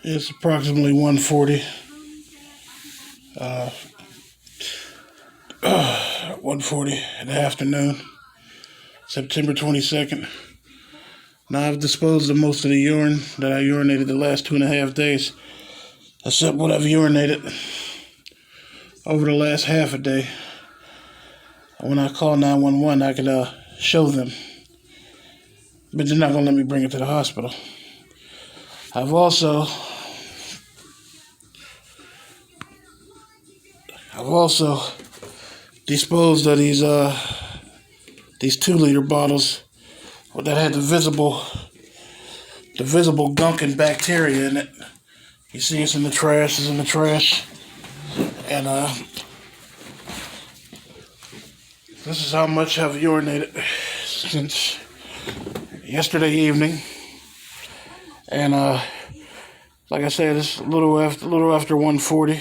It's approximately 1:40. 1:40 in the afternoon, September 22nd. Now I've disposed of most of the urine that I urinated the last 2.5 days, except what I've urinated over the last half a day. When I call 911, I can show them, but they're not going to let me bring it to the hospital. I've also disposed of these 2-liter bottles that had the visible gunk and bacteria in it. You see, it's in the trash. It's in the trash, and this is how much I've urinated since yesterday evening. And like I said, it's a little after 1:40.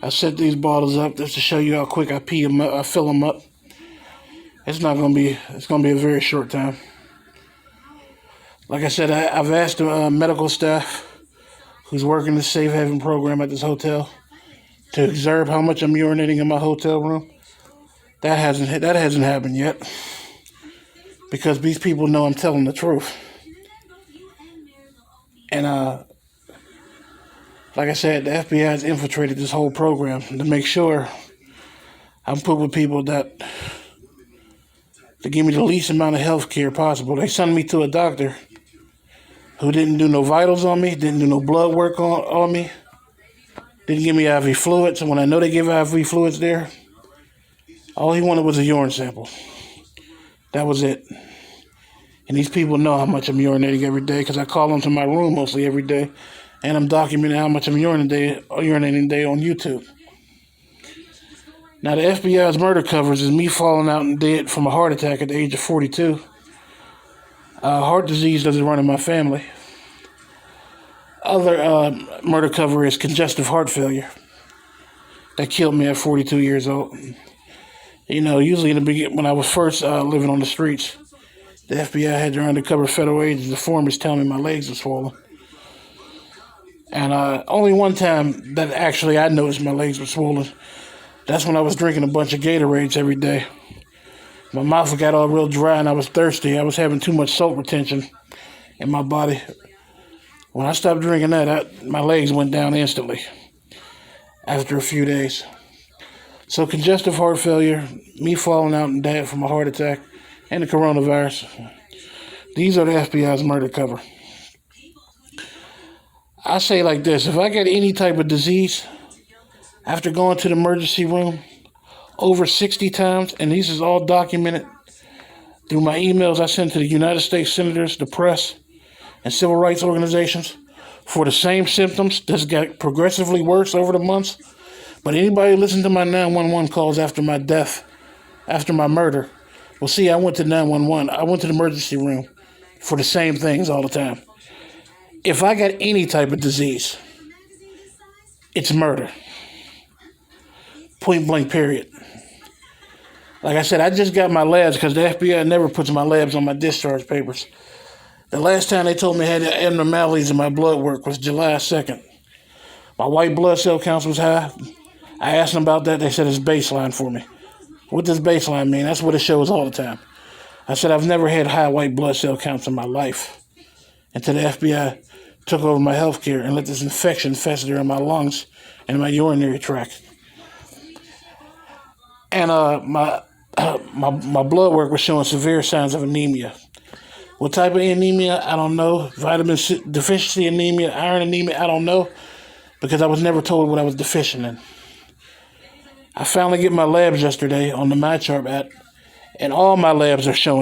I set these bottles up just to show you how quick I fill them up. It's gonna be a very short time. Like I said, I've asked the medical staff who's working the safe haven program at this hotel to observe how much I'm urinating in my hotel room. That hasn't happened yet, because these people know I'm telling the truth. And like I said, the FBI has infiltrated this whole program to make sure I'm put with people that give me the least amount of health care possible. They sent me to a doctor who didn't do no vitals on me, didn't do no blood work on me, didn't give me IV fluids. And when I know they give IV fluids there, all he wanted was a urine sample. That was it. And these people know how much I'm urinating every day, because I call them to my room mostly every day, and I'm documenting how much I'm urinating a day on YouTube. Now, the FBI's murder covers is me falling out and dead from a heart attack at the age of 42. Heart disease doesn't run in my family. Other murder cover is congestive heart failure. That killed me at 42 years old. You know, usually in the beginning, when I was first living on the streets, the FBI had their undercover federal agents, the informants, telling me my legs were swollen. And only one time that actually I noticed my legs were swollen. That's when I was drinking a bunch of Gatorades every day. My mouth got all real dry and I was thirsty. I was having too much salt retention in my body. When I stopped drinking that, my legs went down instantly after a few days. So congestive heart failure, me falling out and dead from a heart attack, and the coronavirus. These are the FBI's murder cover. I say like this: if I get any type of disease after going to the emergency room over 60 times, and this is all documented through my emails I send to the United States senators, the press, and civil rights organizations for the same symptoms that's got progressively worse over the months. But anybody listen to my 911 calls after my death, after my murder, well, see, I went to 911. I went to the emergency room for the same things all the time. If I got any type of disease, it's murder. Point blank, period. Like I said, I just got my labs because the FBI never puts my labs on my discharge papers. The last time they told me I had abnormalities in my blood work was July 2nd. My white blood cell count was high. I asked them about that. They said it's baseline for me. What does baseline mean? That's what it shows all the time. I said I've never had high white blood cell counts in my life until the FBI took over my health care and let this infection fester in my lungs and my urinary tract. And my blood work was showing severe signs of anemia. What type of anemia? I don't know. Vitamin C deficiency anemia, iron anemia, I don't know, because I was never told what I was deficient in. I finally get my labs yesterday on the MyChart app, and all my labs are showing